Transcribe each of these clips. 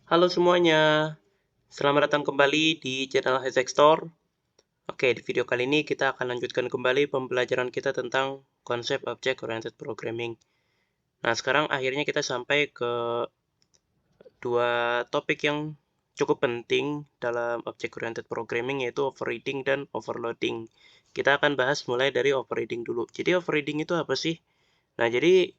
Halo semuanya, selamat datang kembali di channel Hightech Store. Oke, di video kali ini kita akan lanjutkan kembali pembelajaran kita tentang konsep Object Oriented Programming. Nah, sekarang akhirnya kita sampai ke dua topik yang cukup penting dalam Object Oriented Programming, yaitu overriding dan overloading. Kita akan bahas mulai dari overriding dulu. Jadi overriding itu apa sih? Nah, jadi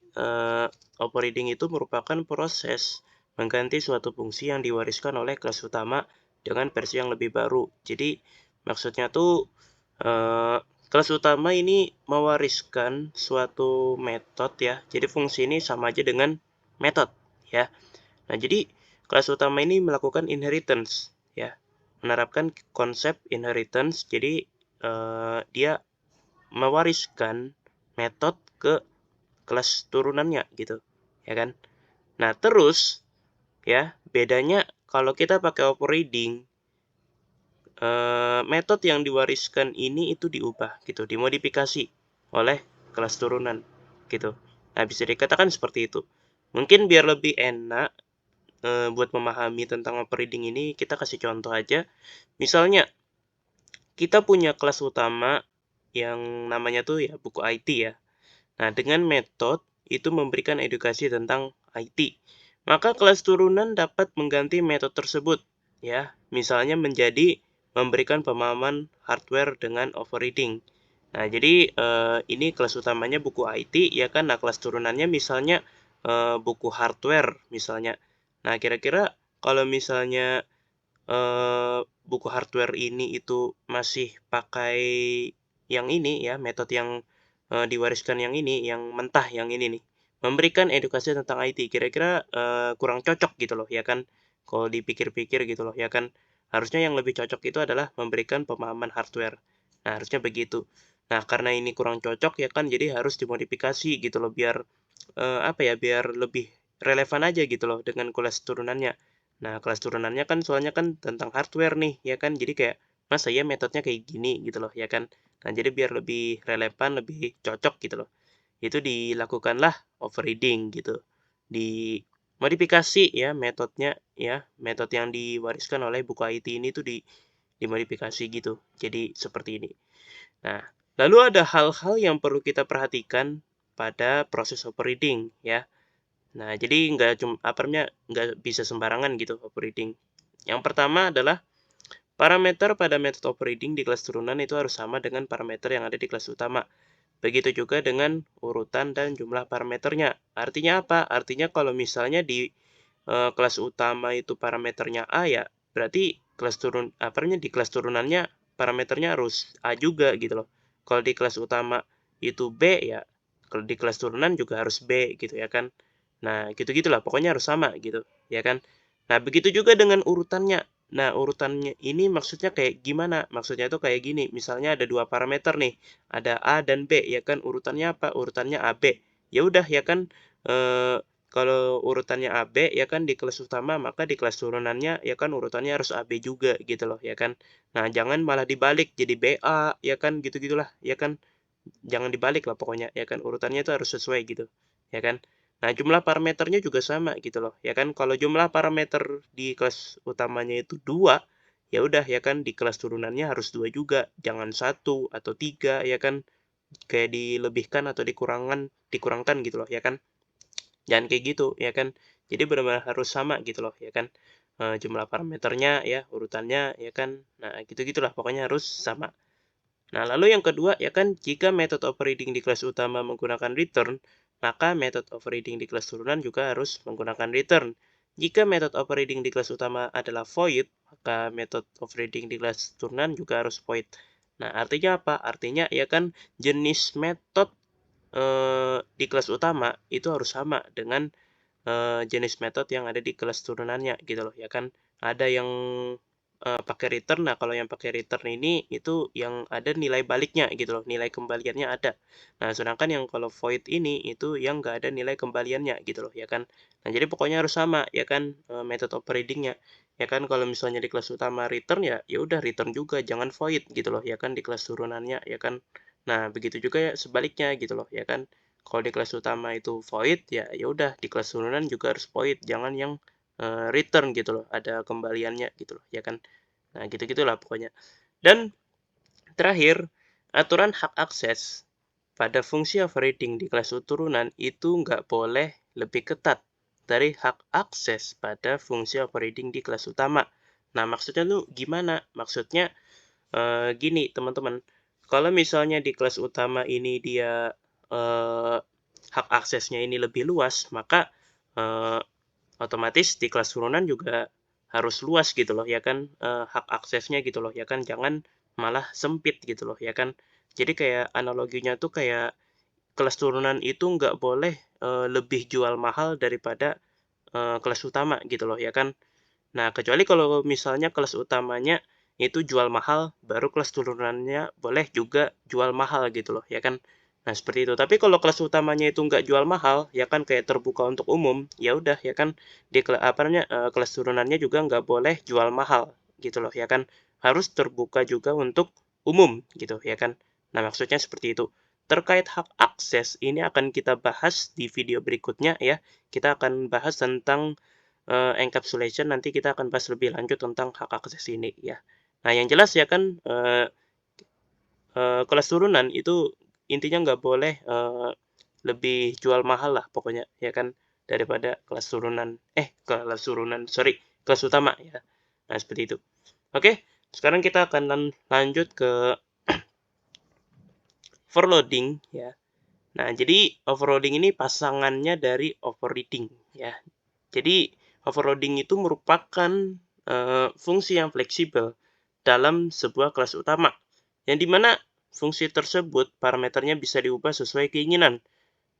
overriding itu merupakan proses mengganti suatu fungsi yang diwariskan oleh kelas utama dengan versi yang lebih baru. Jadi maksudnya tuh kelas utama ini mewariskan suatu metode ya. Jadi fungsi ini sama aja dengan metode ya. Nah, jadi kelas utama ini melakukan inheritance ya. Menerapkan konsep inheritance. Jadi dia mewariskan metode ke kelas turunannya gitu, ya kan? Nah, terus ya, bedanya kalau kita pakai overriding, metode yang diwariskan ini itu diubah gitu, dimodifikasi oleh kelas turunan gitu. Nah, bisa dikatakan seperti itu. Mungkin biar lebih enak buat memahami tentang overriding ini, kita kasih contoh aja. Misalnya, kita punya kelas utama yang namanya tuh ya buku IT ya. Nah, dengan metode itu memberikan edukasi tentang IT. Maka kelas turunan dapat mengganti metode tersebut, ya. Misalnya menjadi memberikan pemahaman hardware dengan overriding. Nah, jadi ini kelas utamanya buku IT, ya kan? Nah, kelas turunannya misalnya buku hardware, misalnya. Nah, kira-kira kalau misalnya buku hardware ini itu masih pakai yang ini ya, metode yang diwariskan yang ini, yang mentah yang ini nih, memberikan edukasi tentang IT, kira-kira kurang cocok gitu loh, ya kan? Kalau dipikir-pikir gitu loh, ya kan? Harusnya yang lebih cocok itu adalah memberikan pemahaman hardware. Nah, harusnya begitu. Nah, karena ini kurang cocok ya kan, jadi harus dimodifikasi gitu loh, biar apa ya, biar lebih relevan aja gitu loh dengan kelas turunannya. Nah, kelas turunannya kan soalnya kan tentang hardware nih, ya kan? Jadi kayak, masa ya metodenya kayak gini gitu loh, ya kan? Nah, jadi biar lebih relevan, lebih cocok gitu loh. Itu dilakukanlah overriding gitu. Dimodifikasi ya metodenya ya, metode yang diwariskan oleh buku IT ini tuh dimodifikasi gitu. Jadi seperti ini. Nah, lalu ada hal-hal yang perlu kita perhatikan pada proses overriding ya. Nah, jadi nggak bisa sembarangan gitu overriding. Yang pertama adalah parameter pada metode overriding di kelas turunan itu harus sama dengan parameter yang ada di kelas utama. Begitu juga dengan urutan dan jumlah parameternya. Artinya apa? Artinya kalau misalnya di kelas utama itu parameternya A ya, berarti di kelas turunannya parameternya harus A juga gitu loh. Kalau di kelas utama itu B ya, kalau di kelas turunan juga harus B gitu ya kan. Nah, gitu-gitulah, pokoknya harus sama gitu, ya kan. Nah, begitu juga dengan urutannya. Nah, urutannya ini maksudnya kayak gimana? Maksudnya itu kayak gini, misalnya ada dua parameter nih, ada A dan B, ya kan. Urutannya apa? Urutannya AB. Ya udah, ya kan. Eh, kalau urutannya AB, ya kan di kelas utama, maka di kelas turunannya, ya kan urutannya harus AB juga, gitu loh, ya kan. Nah, jangan malah dibalik, jadi BA, ya kan, gitu-gitulah, ya kan. Jangan dibalik lah pokoknya, ya kan. Urutannya itu harus sesuai gitu, ya kan. Nah, jumlah parameternya juga sama gitu loh, ya kan. Kalau jumlah parameter di kelas utamanya itu 2, ya udah ya kan di kelas turunannya harus 2 juga, jangan 1 atau 3 ya kan. Kayak dilebihkan atau dikurangkan gitu loh, ya kan. Jangan kayak gitu, ya kan. Jadi benar-benar harus sama gitu loh, ya kan. Jumlah parameternya ya, urutannya ya kan. Nah, gitu-gitulah pokoknya harus sama. Nah, lalu yang kedua ya kan, jika metode overriding di kelas utama menggunakan return, maka metode overriding di kelas turunan juga harus menggunakan return. Jika metode overriding di kelas utama adalah void, maka metode overriding di kelas turunan juga harus void. Nah, artinya apa? Artinya ya kan jenis metode di kelas utama itu harus sama dengan jenis metode yang ada di kelas turunannya gitu loh, ya kan. Ada yang pakai return. Nah, kalau yang pakai return ini itu yang ada nilai baliknya gitu loh, nilai kembaliannya ada. Nah, sedangkan yang kalau void ini itu yang nggak ada nilai kembaliannya gitu loh, ya kan. Nah, jadi pokoknya harus sama ya kan metode overriding-nya. Ya kan, kalau misalnya di kelas utama return ya, ya udah return juga, jangan void gitu loh, ya kan di kelas turunannya, ya kan. Nah, begitu juga ya sebaliknya gitu loh, ya kan. Kalau di kelas utama itu void ya, ya udah di kelas turunan juga harus void, jangan yang return gitu loh, ada kembaliannya gitu loh, ya kan. Nah, gitu-gitulah pokoknya. Dan terakhir, aturan hak akses pada fungsi overriding di kelas turunan itu nggak boleh lebih ketat dari hak akses pada fungsi overriding di kelas utama. Nah, maksudnya lu gimana? Maksudnya gini teman-teman, kalau misalnya di kelas utama ini dia hak aksesnya ini lebih luas, maka otomatis di kelas turunan juga harus luas gitu loh, ya kan, hak aksesnya gitu loh, ya kan, jangan malah sempit gitu loh, ya kan. Jadi kayak analoginya tuh kayak kelas turunan itu nggak boleh lebih jual mahal daripada kelas utama gitu loh, ya kan. Nah, kecuali kalau misalnya kelas utamanya itu jual mahal, baru kelas turunannya boleh juga jual mahal gitu loh, ya kan. Nah, seperti itu. Tapi kalau kelas utamanya itu nggak jual mahal, ya kan kayak terbuka untuk umum, ya udah, ya kan di apa namanya kelas turunannya juga nggak boleh jual mahal gitu loh, ya kan. Harus terbuka juga untuk umum gitu, ya kan. Nah, maksudnya seperti itu. Terkait hak akses ini akan kita bahas di video berikutnya ya. Kita akan bahas tentang encapsulation, nanti kita akan bahas lebih lanjut tentang hak akses ini ya. Nah, yang jelas ya kan kelas turunan itu intinya nggak boleh lebih jual mahal lah pokoknya ya kan daripada kelas turunan sorry kelas utama ya. Nah, seperti itu. Oke, sekarang kita akan lanjut ke overloading ya. Nah, jadi overloading ini pasangannya dari overreading ya. Jadi overloading itu merupakan fungsi yang fleksibel dalam sebuah kelas utama, yang dimana fungsi tersebut parameternya bisa diubah sesuai keinginan.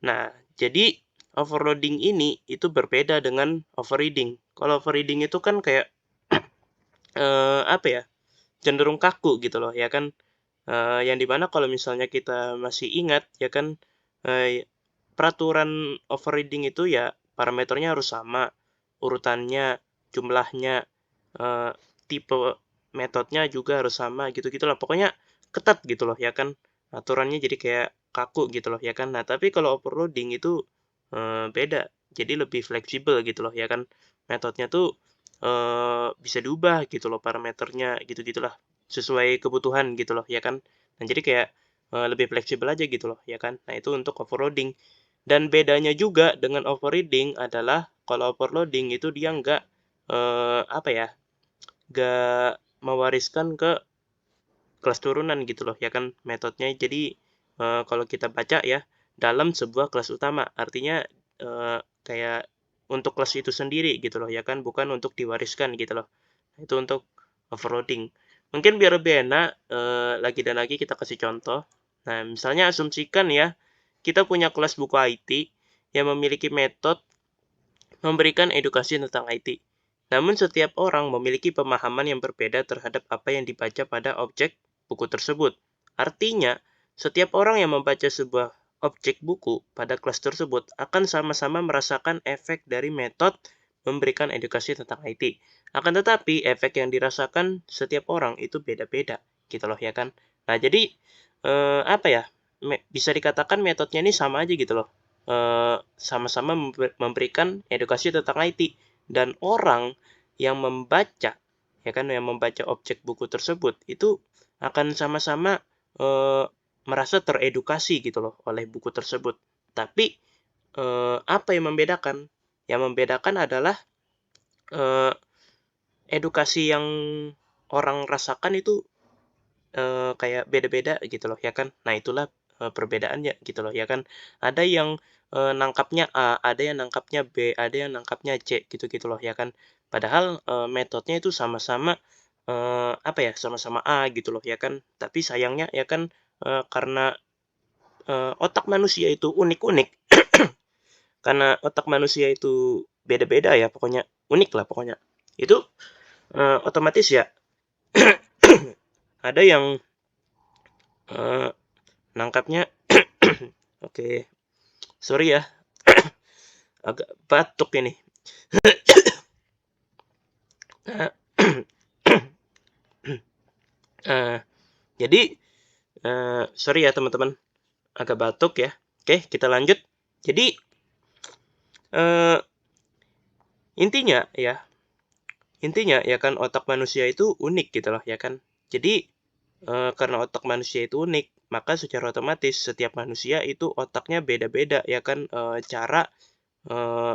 Nah, jadi overloading ini itu berbeda dengan overreading. Kalau overreading itu kan kayak apa ya, cenderung kaku gitu loh, ya kan. Yang dimana kalau misalnya kita masih ingat, ya kan, peraturan overriding itu ya parameternya harus sama, urutannya, jumlahnya, tipe metodenya juga harus sama gitu-gitulah. Pokoknya ketat gitu loh, ya kan. Aturannya jadi kayak kaku gitu loh, ya kan. Nah, tapi kalau overloading itu beda. Jadi lebih fleksibel gitu loh, ya kan. Metodenya tuh bisa diubah gitu loh parameternya gitu-gitulah sesuai kebutuhan gitu loh, ya kan. Nah, jadi kayak lebih fleksibel aja gitu loh, ya kan. Nah, itu untuk overloading. Dan bedanya juga dengan overreading adalah kalau overloading itu dia nggak apa ya, nggak mewariskan ke kelas turunan gitu loh, ya kan metodenya. Jadi kalau kita baca ya dalam sebuah kelas utama, artinya kayak untuk kelas itu sendiri gitu loh, ya kan, bukan untuk diwariskan gitu loh. Itu untuk overloading. Mungkin biar lebih enak, lagi dan lagi kita kasih contoh. Nah, misalnya asumsikan ya, kita punya kelas buku IT yang memiliki metode memberikan edukasi tentang IT. Namun setiap orang memiliki pemahaman yang berbeda terhadap apa yang dibaca pada objek buku tersebut. Artinya, setiap orang yang membaca sebuah objek buku pada kelas tersebut akan sama-sama merasakan efek dari metode memberikan edukasi tentang IT. Akan tetapi, efek yang dirasakan setiap orang itu beda-beda, gitu loh, ya kan? Nah, jadi apa ya? Bisa dikatakan metodenya ini sama aja gitu loh. Sama-sama memberikan edukasi tentang IT, dan orang yang membaca ya kan yang membaca objek buku tersebut itu akan sama-sama merasa teredukasi gitu loh oleh buku tersebut. Tapi apa yang membedakan? Yang membedakan adalah edukasi yang orang rasakan itu kayak beda-beda gitu loh, ya kan. Nah, itulah perbedaannya gitu loh, ya kan. Ada yang nangkapnya A, ada yang nangkapnya B, ada yang nangkapnya C gitu-gitu loh, ya kan. Padahal metodenya itu sama-sama apa ya, sama-sama A gitu loh, ya kan. Tapi sayangnya ya kan karena otak manusia itu unik-unik, karena otak manusia itu beda-beda ya, pokoknya unik lah pokoknya. Itu otomatis ya ada yang nangkapnya oke, sorry ya, agak batuk ini. Jadi sorry ya teman-teman, agak batuk ya. Oke, kita lanjut. Jadi Intinya ya kan otak manusia itu unik gitu loh ya kan. Jadi karena otak manusia itu unik, maka secara otomatis setiap manusia itu otaknya beda-beda ya kan, cara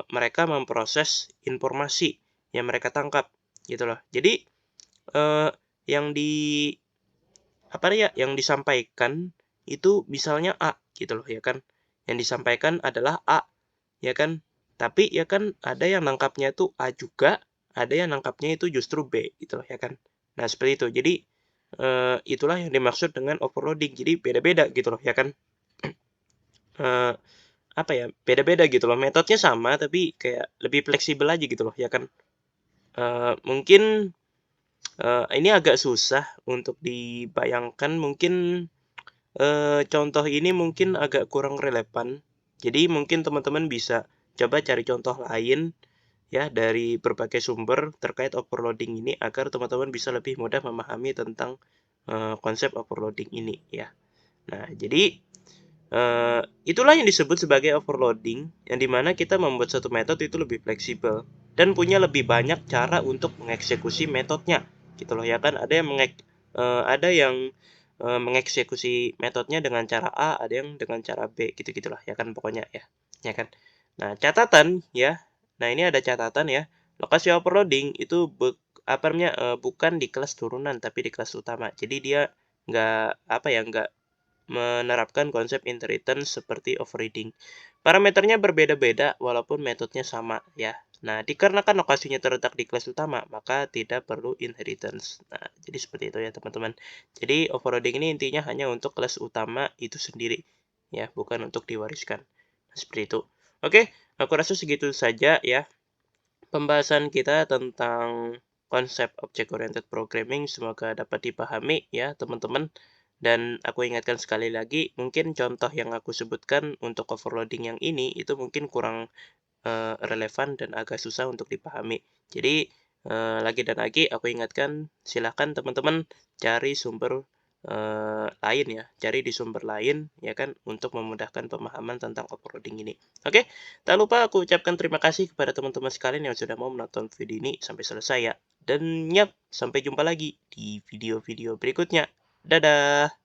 mereka memproses informasi yang mereka tangkap gitu loh. Jadi yang yang disampaikan itu misalnya A gitu loh ya kan. Yang disampaikan adalah A ya kan. Tapi ya kan ada yang nangkapnya itu A juga, ada yang nangkapnya itu justru B gitu loh ya kan. Nah, seperti itu. Jadi itulah yang dimaksud dengan overloading. Jadi beda-beda gitu loh ya kan. Beda-beda gitu loh. Metodenya sama tapi kayak lebih fleksibel aja gitu loh ya kan. Mungkin ini agak susah untuk dibayangkan. Mungkin contoh ini mungkin agak kurang relevan. Jadi mungkin teman-teman bisa coba cari contoh lain ya dari berbagai sumber terkait overloading ini agar teman-teman bisa lebih mudah memahami tentang konsep overloading ini ya. Nah, jadi itulah yang disebut sebagai overloading, yang dimana kita membuat satu metode itu lebih fleksibel dan punya lebih banyak cara untuk mengeksekusi metodenya, gitu loh ya kan. Ada yang mengeksekusi metodenya dengan cara A, ada yang dengan cara B, gitu-gitulah ya kan pokoknya ya kan. Nah, catatan ya. Nah, ini ada catatan ya. Lokasi overloading itu bukan di kelas turunan tapi di kelas utama. Jadi dia nggak menerapkan konsep inheritance seperti overriding. Parameternya berbeda-beda walaupun metodenya sama ya. Nah, dikarenakan lokasinya terletak di kelas utama, maka tidak perlu inheritance. Nah, jadi seperti itu ya teman-teman. Jadi overriding ini intinya hanya untuk kelas utama itu sendiri ya, bukan untuk diwariskan. Nah, seperti itu. Oke, aku rasa segitu saja ya pembahasan kita tentang konsep object oriented programming. Semoga dapat dipahami ya teman-teman. Dan aku ingatkan sekali lagi, mungkin contoh yang aku sebutkan untuk overloading yang ini itu mungkin kurang relevan dan agak susah untuk dipahami. Jadi lagi dan lagi aku ingatkan, silahkan teman-teman cari sumber lain ya, cari di sumber lain ya kan untuk memudahkan pemahaman tentang overloading ini. Oke, tak lupa aku ucapkan terima kasih kepada teman-teman sekalian yang sudah mau menonton video ini sampai selesai ya. Dan sampai jumpa lagi di video-video berikutnya. Dadah!